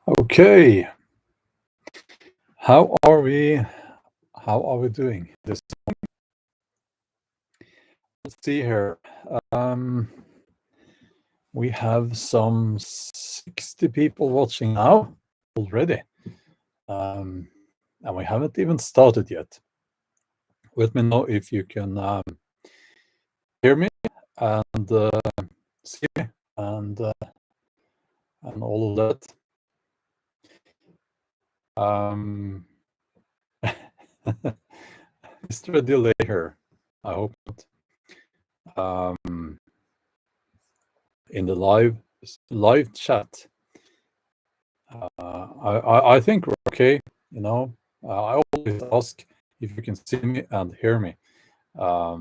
Okay, how are we? How are we doing this? Let's see here. We have some 60 people watching now already, and we haven't even started yet. Let me know if you can hear me and see me and all of that. Is there a delay here? I hope not. In the live chat, I think we're okay. You know, I always ask if you can see me and hear me. I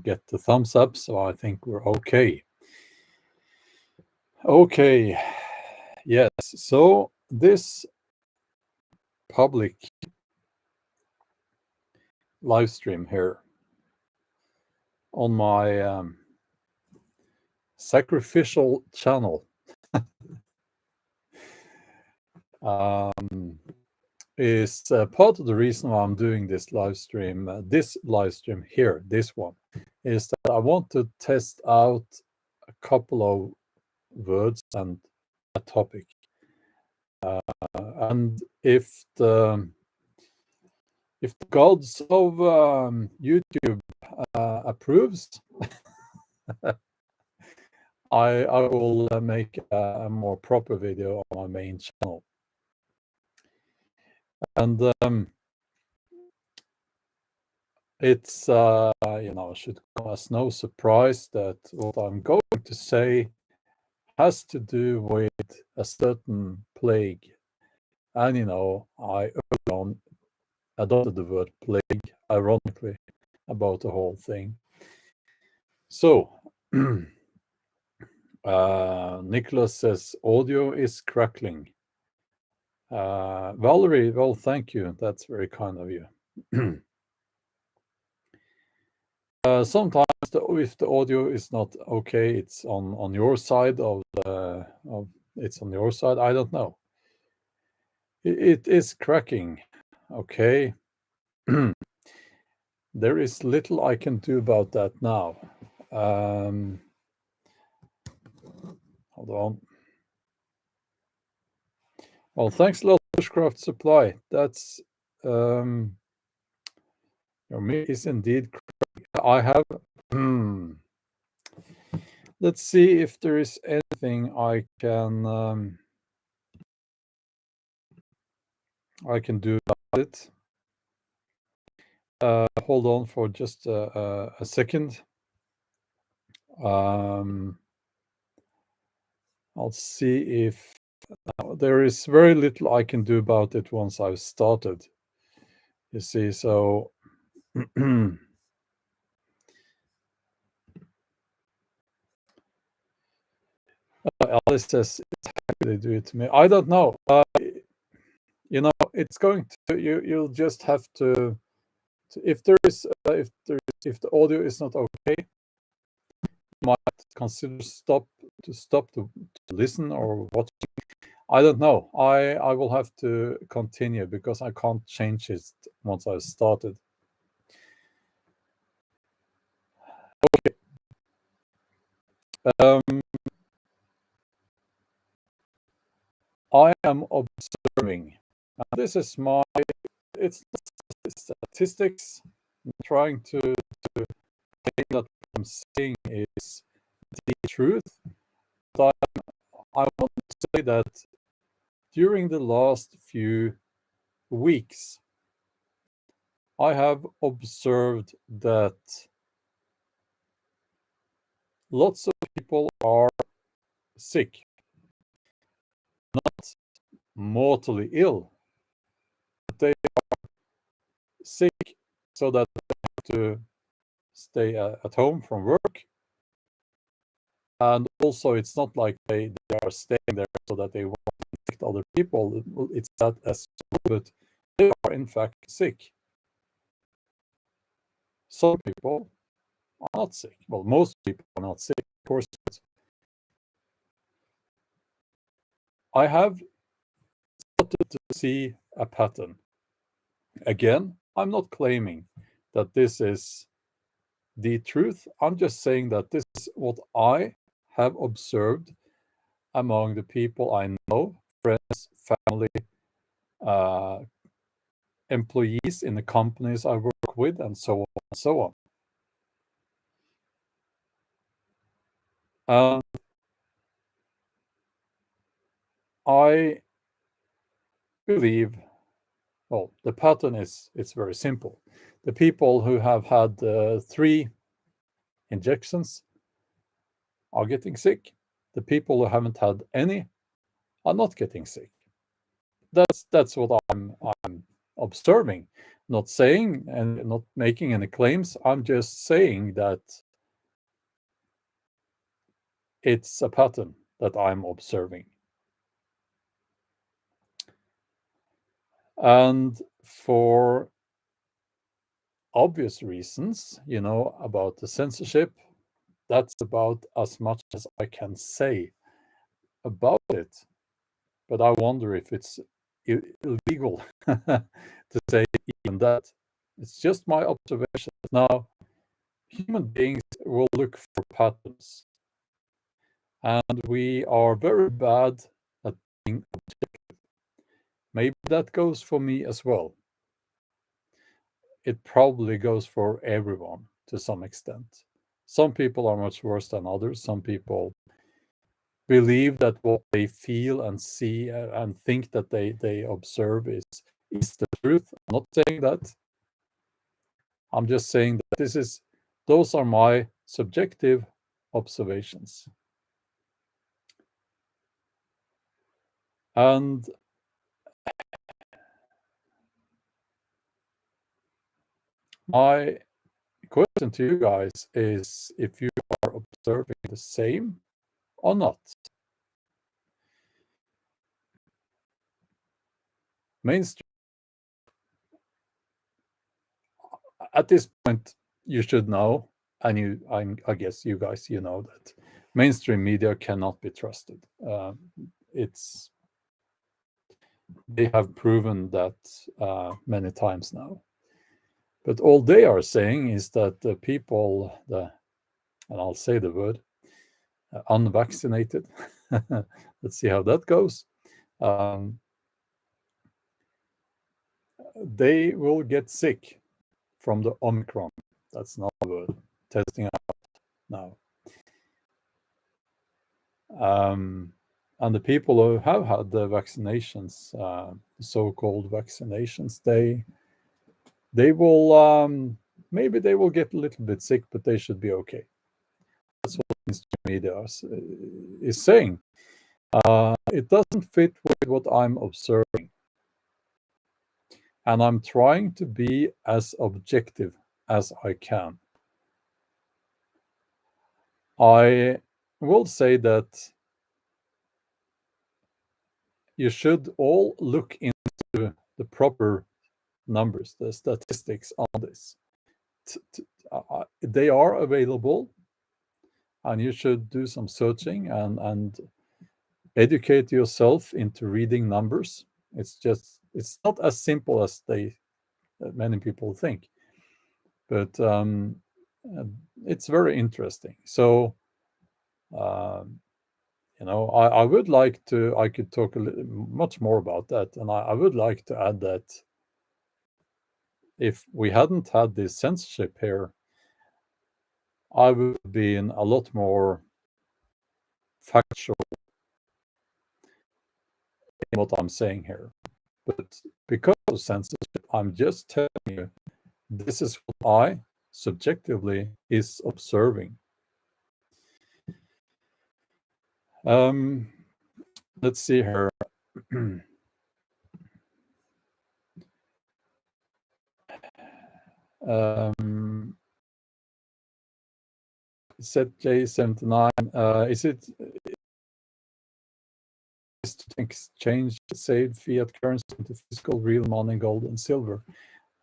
get the thumbs up, so I think we're okay. Okay, yes. So this public live stream here on my sacrificial channel is part of the reason why I'm doing this live stream. This live stream here, this one, is that I want to test out a couple of words and a topic. And if the gods of YouTube approves, I will make a more proper video on my main channel. And it's should come as no surprise that what I'm going to say has to do with a certain plague. And I adopted the word plague, ironically, about the whole thing. So Nicholas says audio is crackling. Valerie, well, thank you. That's very kind of you. Sometimes if the audio is not okay, it's on your side it's on your side. I don't know. It is cracking. Okay. There is little I can do about that now. Hold on. Well, thanks a lot, Bushcraft Supply. That's your meat is indeed cracking. I have. Let's see if there is anything I can do about it. Hold on for just a second. I'll see if there is very little I can do about it once I've started. You see, so Alice says it's happy they do it to me. I don't know. It's going to you'll just have to if the audio is not okay, you might consider to listen or watch. I don't know. I will have to continue because I can't change it once I've started. Okay. I am observing. This is it's statistics. I'm trying to say that what I'm saying is the truth. But I want to say that during the last few weeks, I have observed that lots of people are sick, not mortally ill, but they are sick so that they have to stay at home from work. And also, it's not like they are staying there so that they won't infect other people. It's that as well, but they are in fact sick. Some people are not sick. Well, most people are not sick, of course. I have see a pattern. Again, I'm not claiming that this is the truth. I'm just saying that this is what I have observed among the people I know, friends, family, employees in the companies I work with, and so on and so on. I believe, well, the pattern is it's very simple. The people who have had 3 injections are getting sick. The people who haven't had any are not getting sick. That's what I'm observing, not saying and not making any claims. I'm just saying that it's a pattern that I'm observing. And for obvious reasons, about the censorship, that's about as much as I can say about it. But I wonder if it's illegal to say even that. It's just my observation. Now, human beings will look for patterns. And we are very bad at being objective. Maybe that goes for me as well. It probably goes for everyone to some extent. Some people are much worse than others. Some people believe that what they feel and see and think that they observe is the truth. I'm not saying that. I'm just saying that those are my subjective observations. And my question to you guys is if you are observing the same or not. Mainstream. At this point, you should know, and I guess you guys, know that mainstream media cannot be trusted. They have proven that many times now. But all they are saying is that the people, and I'll say the word, unvaccinated, let's see how that goes, they will get sick from the Omicron. That's not a word. Testing out now. And the people who have had the vaccinations, so-called vaccinations, they will maybe they will get a little bit sick, but they should be okay. That's what the media is saying. It doesn't fit with what I'm observing, and I'm trying to be as objective as I can. I will say that you should all look into the proper numbers, the statistics on this. They are available, and you should do some searching and educate yourself into reading numbers. It's not as simple as many people think, but it's very interesting. So I would like to, I could talk much more about that, and I would like to add that if we hadn't had this censorship here, I would have been a lot more factual in what I'm saying here. But because of censorship, I'm just telling you, this is what I subjectively is observing. Let's see here. ZJ79, is it to exchange saved fiat currency into physical real money, gold and silver?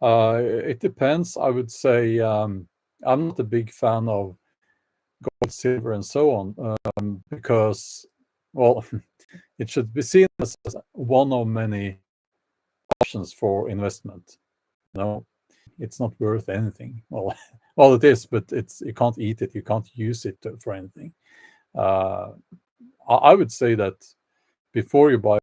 It depends. I would say I'm not a big fan of gold, silver, and so on, because, well, it should be seen as one of many options for investment. It's not worth anything. Well, it is, but you can't eat it. You can't use it for anything. I would say that before you buy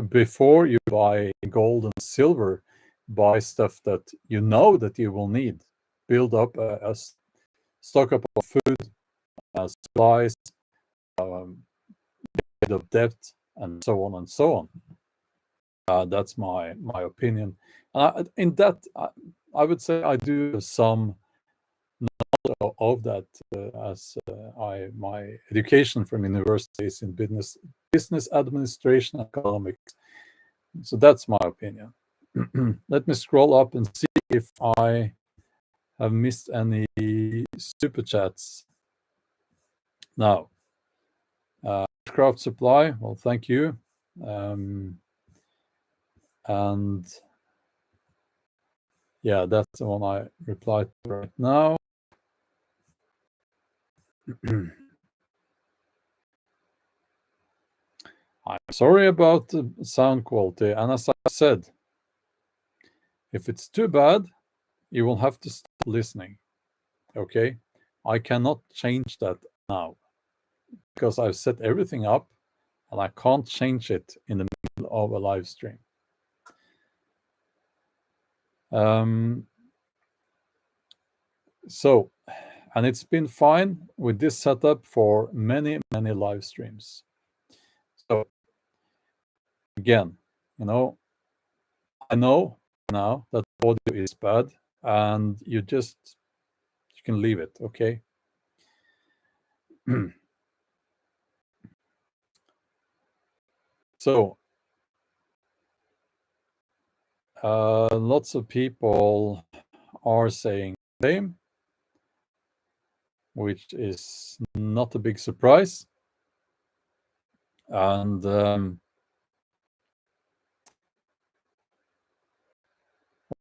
before you buy gold and silver, buy stuff that you know that you will need. Build up a stock up of food, supplies, bit of debt, and so on and so on. That's my opinion. In that, I would say I do have some knowledge of that, as my education from university is in business administration economics. So that's my opinion. Let me scroll up and see if I have missed any super chats. Now, craft supply. Well, thank you. And yeah, that's the one I replied to right now. I'm sorry about the sound quality. And as I said, if it's too bad, you will have to stop listening. Okay? I cannot change that now because I've set everything up and I can't change it in the middle of a live stream. So, and it's been fine with this setup for many, many live streams. So, again, I know now that audio is bad and you can leave it, okay? So, lots of people are saying the same, which is not a big surprise. And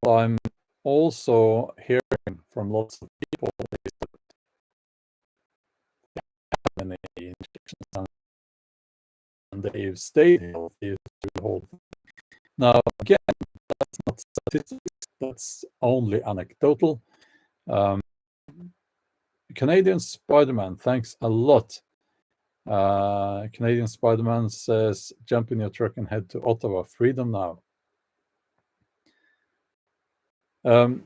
what I'm also hearing from lots of people is that they have many injections and they've stayed healthy through the whole thing. Now, again, that's not statistics, that's only anecdotal. Canadian Spider-Man, thanks a lot. Canadian Spider-Man says, jump in your truck and head to Ottawa. Freedom now. What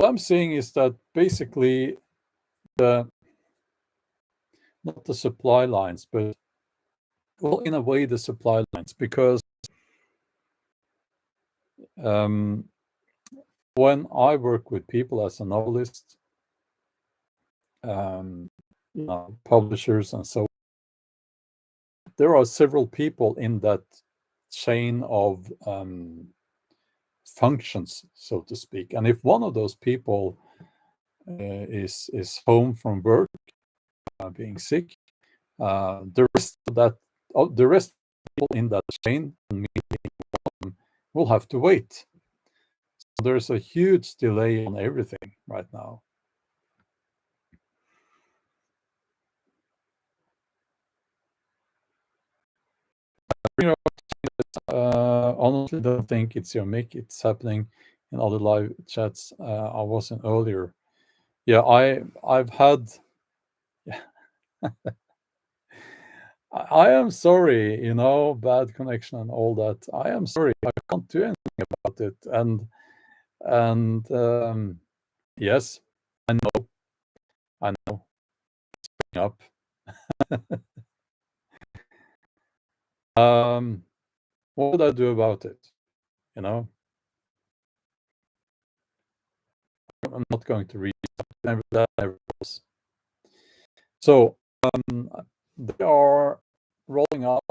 I'm saying is that basically not the supply lines, but well, in a way, the supply lines, because when I work with people as a novelist, publishers and so on, there are several people in that chain of functions, so to speak. And if one of those people is home from work, being sick, the rest of people in that chain will have to wait. So there's a huge delay on everything right now. Honestly, don't think it's your mic. It's happening in other live chats I was in earlier. Yeah, I've had. Yeah. I am sorry, bad connection and all that. I am sorry. I can't do anything about it. And yes, I know. It's up. What would I do about it? I'm not going to read that. So they are rolling out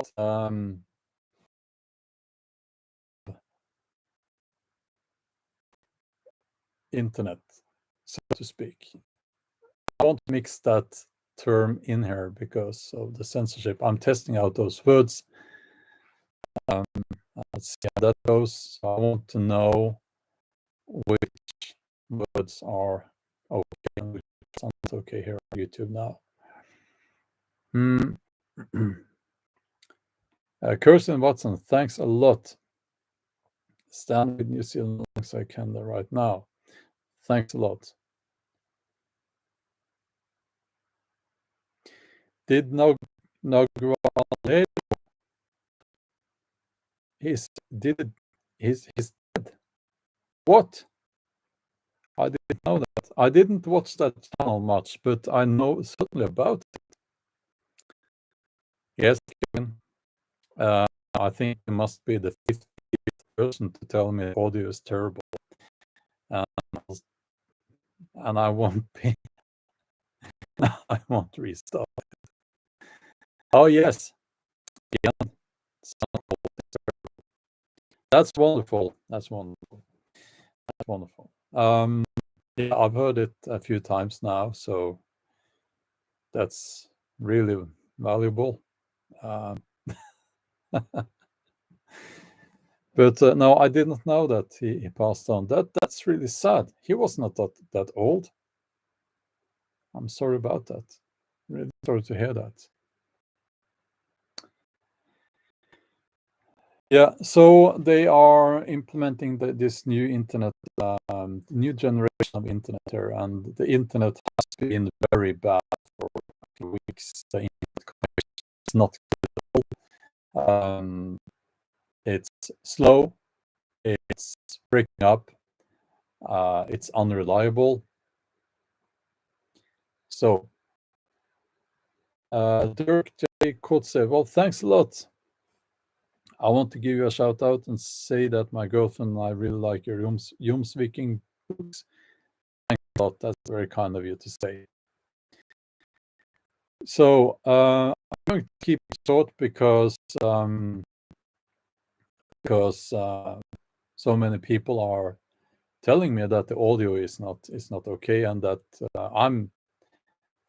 internet, so to speak. I won't mix that term in here because of the censorship. I'm testing out those words. Let's see how that goes. I want to know which words are okay and which aren't okay here on YouTube now. Kirsten Watson, thanks a lot. stand with New Zealand alongside Canada right now. Thanks a lot. Did Nagualero, he's dead. What? I didn't know that. I didn't watch that channel much, but I know certainly about it. Yes, Kevin. I think it must be the 50th person to tell me audio is terrible. And I won't be. I won't restart. Oh, yes. Yeah. That's wonderful. That's wonderful. That's wonderful. Yeah, I've heard it a few times now, so that's really valuable. But no, I didn't know that he passed on. That's really sad. He was not that old. I'm sorry about that. Really sorry to hear that. Yeah, so they are implementing this new internet, new generation of internet here, and the internet has been very bad for weeks. The internet connection is not good. It's slow, it's breaking up, it's unreliable. So, Dirk J. Kotze, well, thanks a lot. I want to give you a shout out and say that my girlfriend and I really like your Jomsviking books. Thanks a lot. That's very kind of you to say. So I'm going to keep it short because so many people are telling me that the audio is not okay, and that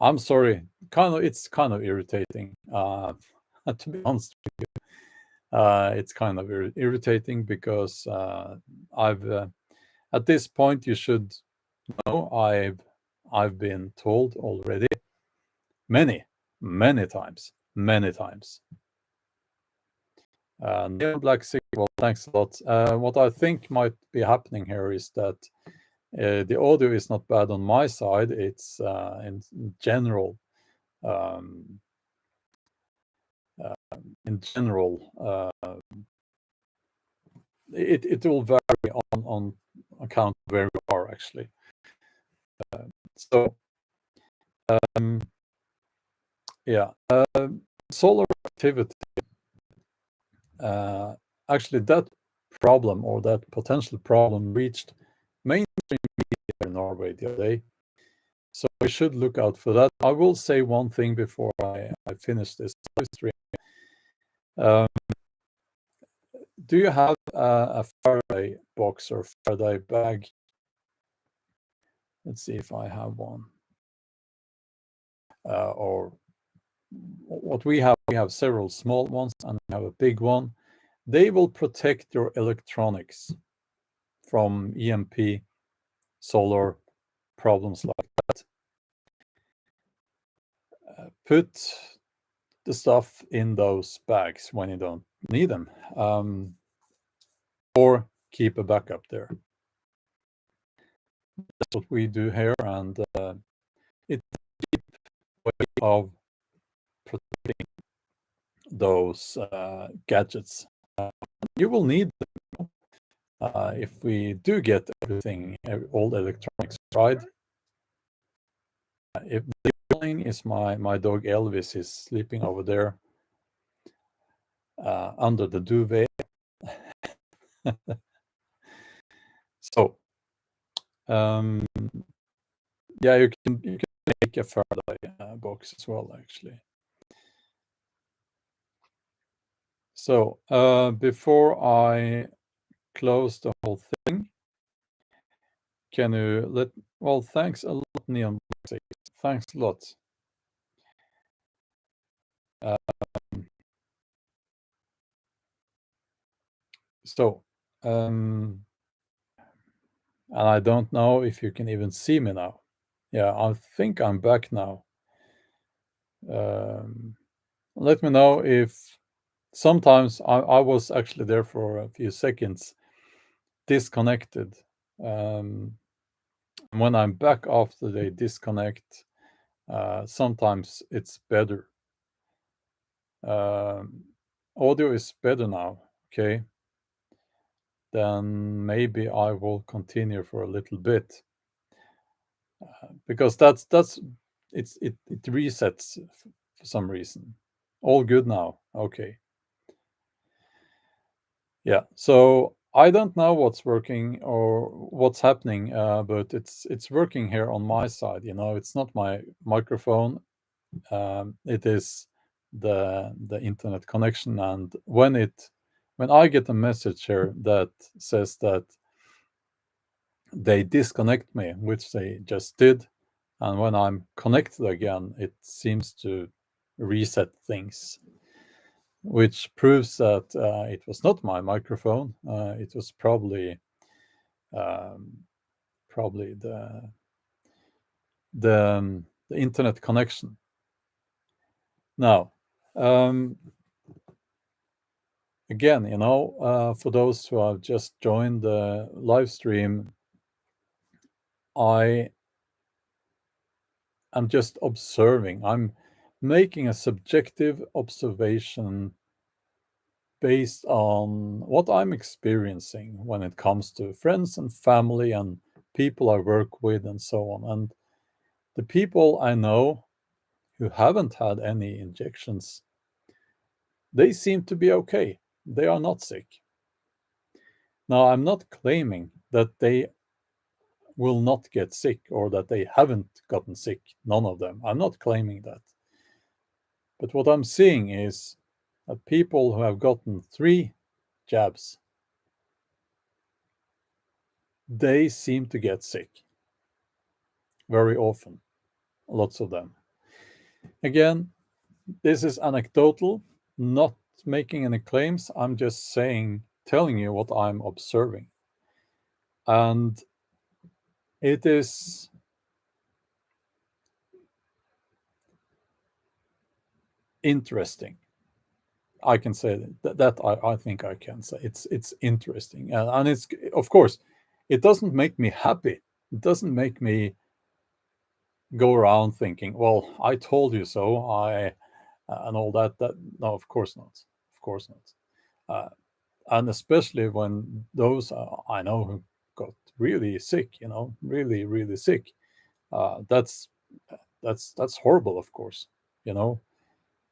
I'm sorry. It's kind of irritating. To be honest with you, it's kind of irritating because I've at this point you should know I've been told already many times. Neon Black Signal, thanks a lot. What I think might be happening here is that the audio is not bad on my side. It's in general. It will vary on account of where you are actually. Yeah, solar activity. Actually, that problem or that potential problem reached mainstream media in Norway the other day. So we should look out for that. I will say one thing before I finish this stream. Do you have a Faraday box or Faraday bag? Let's see if I have one. Or what we have several small ones and we have a big one. They will protect your electronics from EMP, solar problems like that. Put the stuff in those bags when you don't need them, or keep a backup there. That's what we do here, and it's a cheap way of protecting those gadgets. You will need them if we do get everything, all the electronics right. If the yelling is my dog Elvis is sleeping over there under the duvet. So yeah, you can make a Faraday box as well, actually. So before I close the whole thing, can you well, thanks a lot, Neon. Thanks a lot. So and I don't know if you can even see me now. Yeah, I think I'm back now. Let me know if sometimes I was actually there for a few seconds disconnected. When I'm back after they disconnect, sometimes it's better. Audio is better now, okay? Then maybe I will continue for a little bit, because it resets for some reason. All good now, okay. Yeah, so I don't know what's working or what's happening, but it's working here on my side. It's not my microphone. It is the internet connection, and when I get a message here that says that they disconnect me, which they just did, and when I'm connected again, it seems to reset things, which proves that it was not my microphone. It was probably the internet connection. Now, again, for those who have just joined the live stream, I am just observing. I'm making a subjective observation based on what I'm experiencing when it comes to friends and family and people I work with and so on. And the people I know who haven't had any injections, they seem to be okay. They are not sick. Now, I'm not claiming that they will not get sick or that they haven't gotten sick. None of them. I'm not claiming that. But what I'm seeing is that people who have gotten 3 jabs, they seem to get sick very often, lots of them. Again, this is anecdotal, not making any claims. I'm just telling you what I'm observing. And it is interesting. I can say that I think I can say it's interesting, and it's, of course, it doesn't make me happy. It doesn't make me go around thinking, well, I told you so, and all that. No, of course not. Of course not. And especially when those I know who got really sick, really, really sick. That's horrible, of course, you know.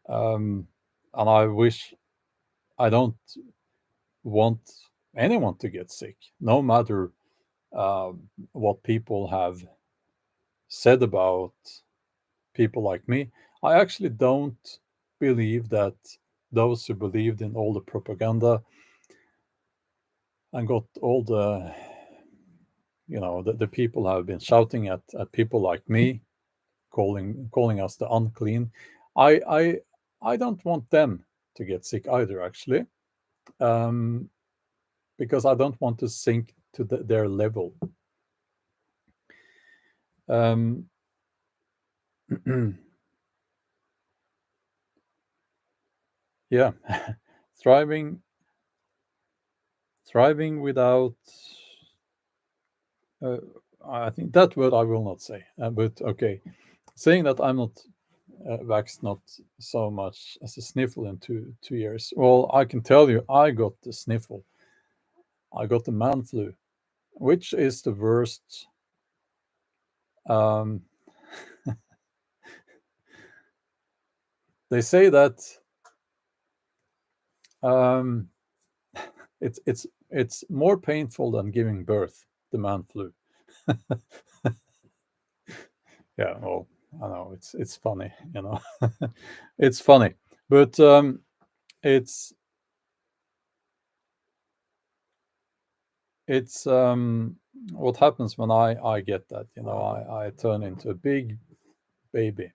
And I don't want anyone to get sick, no matter what people have said about people like me. I actually don't believe that those who believed in all the propaganda and got all the people have been shouting at people like me, calling us the unclean. I don't want them to get sick either, actually, because I don't want to sink to their level. Yeah, thriving without. I think that word I will not say, but okay, saying that I'm not vaxxed not so much as a sniffle in 2 years. Well, I can tell you, I got the sniffle. I got the man flu, which is the worst. They say that it's more painful than giving birth, the man flu. Yeah, well, I know it's funny, it's funny, but it's what happens when I get that. I turn into a big baby.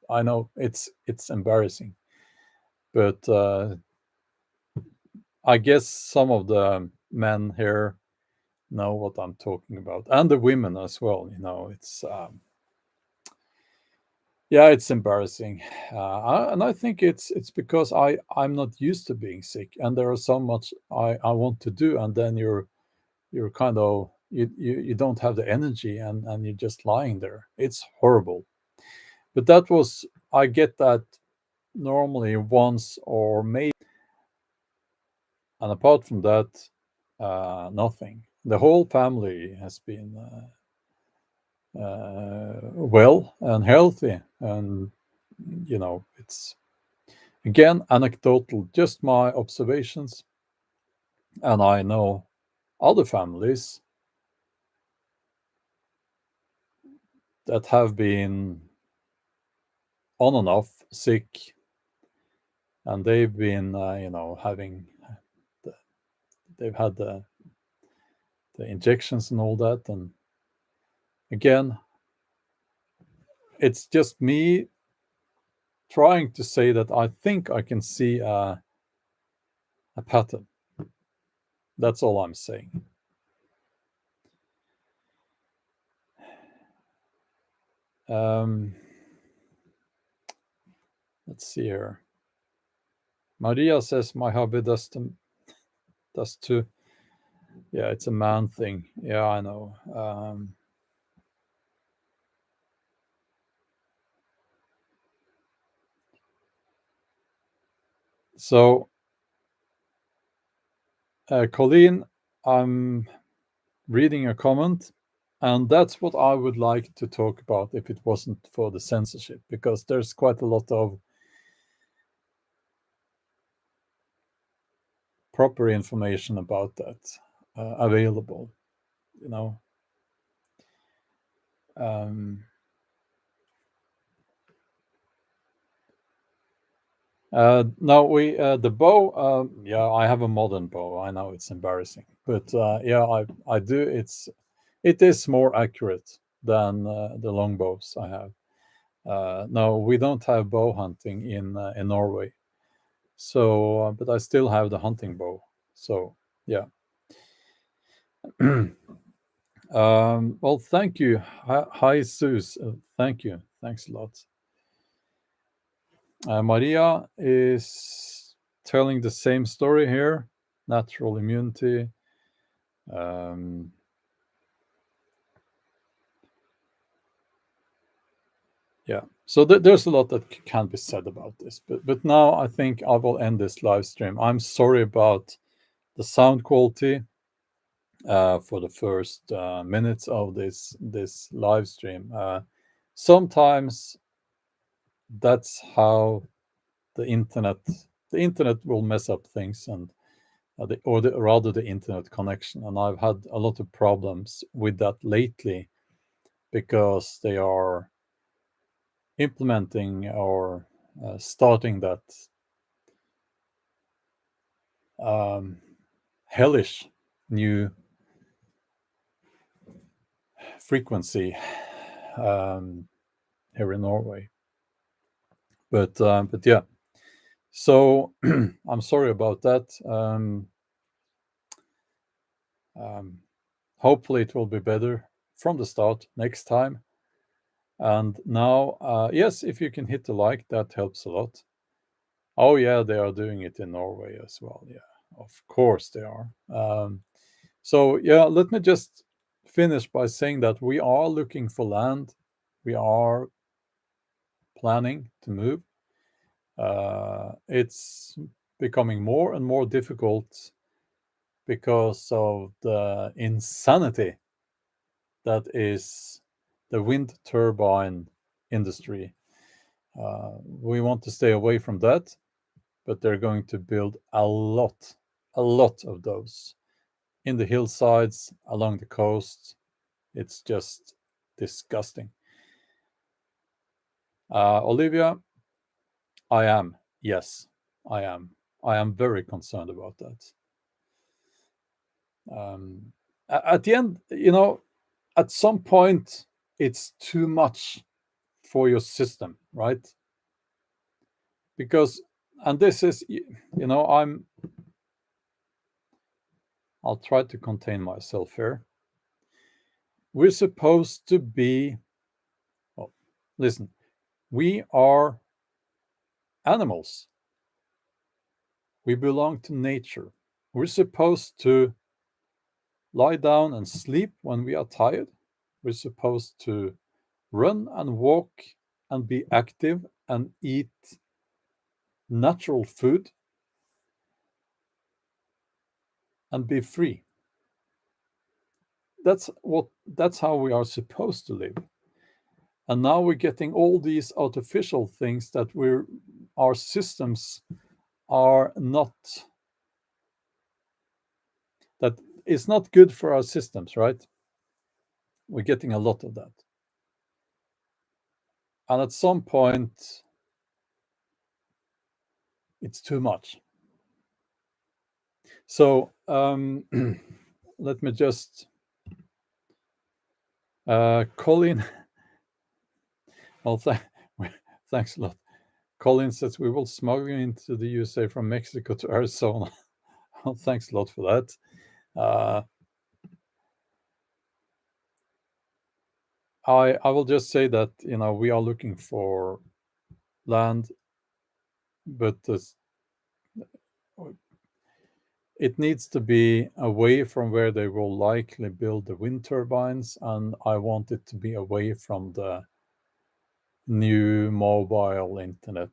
I know it's embarrassing, but I guess some of the men here know what I'm talking about, and the women as well. It's yeah, it's embarrassing, and I think it's because I'm not used to being sick, and there are so much I want to do, and then you're you're kind of you don't have the energy, and you're just lying there. It's horrible. But that was, I get that normally once or maybe, and apart from that, nothing. The whole family has been well and healthy, and it's again anecdotal, just my observations, and I know other families that have been on and off sick, and they've been having they've had the injections and all that. And again, it's just me trying to say that I think I can see a pattern. That's all I'm saying. Let's see here. Maria says my hubby does too. Yeah, it's a man thing. Yeah, I know. So, Colleen, I'm reading a comment, and that's what I would like to talk about if it wasn't for the censorship, because there's quite a lot of proper information about that available, you know. Now the bow. Yeah, I have a modern bow. I know it's embarrassing, but yeah, I do. It is more accurate than the long bows I have. No, we don't have bow hunting in Norway, so but I still have the hunting bow. So yeah. Well, thank you. Hi, Sus. Thank you. Thanks a lot. Maria is telling the same story here. Natural immunity. Yeah. So there's a lot that can be said about this, but now I think I will end this live stream. I'm sorry about the sound quality for the first minutes of this live stream. Sometimes that's how the internet will mess up things, and rather the internet connection. And I've had a lot of problems with that lately because they are implementing or starting that hellish new frequency here in Norway. But yeah, so I'm sorry about that. Hopefully it will be better from the start next time. And now, yes, if you can hit the like, that helps a lot. Oh yeah, they are doing it in Norway as well. Yeah, of course they are. So yeah, let me just finish by saying that we are looking for land. We are planning to move. It's becoming more and more difficult because of the insanity that is the wind turbine industry. We want to stay away from that, but they're going to build a lot of those in the hillsides, along the coast. It's just disgusting. Olivia, I am. Yes, I am. I am very concerned about that. At the end, at some point, it's too much for your system, right? Because, and this is, I'll try to contain myself here. We're supposed to be, well, listen, we are animals. We belong to nature. We're supposed to lie down and sleep when we are tired. We're supposed to run and walk and be active and eat natural food and be free. That's how we are supposed to live. And now we're getting all these artificial things that our systems are not, that is not good for our systems, right? We're getting a lot of that. And at some point, it's too much. So let me just, Colin, well, thanks a lot. Colin says we will smuggle into the USA from Mexico to Arizona. Well, thanks a lot for that. I will just say that, we are looking for land, but it needs to be away from where they will likely build the wind turbines, and I want it to be away from the new mobile internet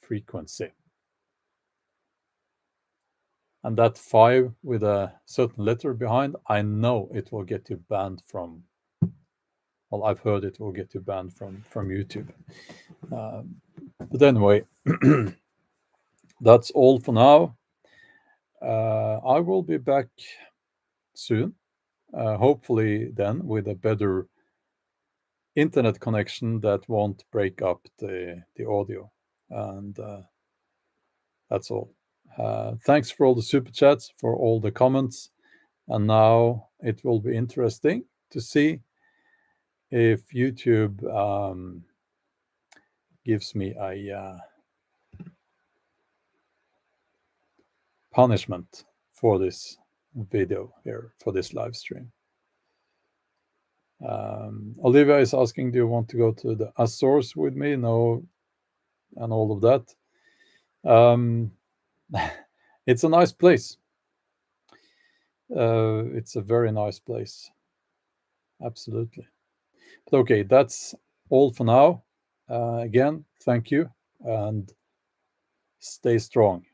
frequency. And that 5 with a certain letter behind, I know it will get you banned from, well, I've heard it will get you banned from YouTube. But anyway, that's all for now. I will be back soon, hopefully then with a better internet connection that won't break up the audio. And that's all. Thanks for all the super chats, for all the comments. And now it will be interesting to see if YouTube gives me a punishment for this video here, for this live stream. Olivia is asking, do you want to go to the Azores with me? No, and all of that. It's a nice place. It's a very nice place. Absolutely. But okay, that's all for now. Again, thank you and stay strong.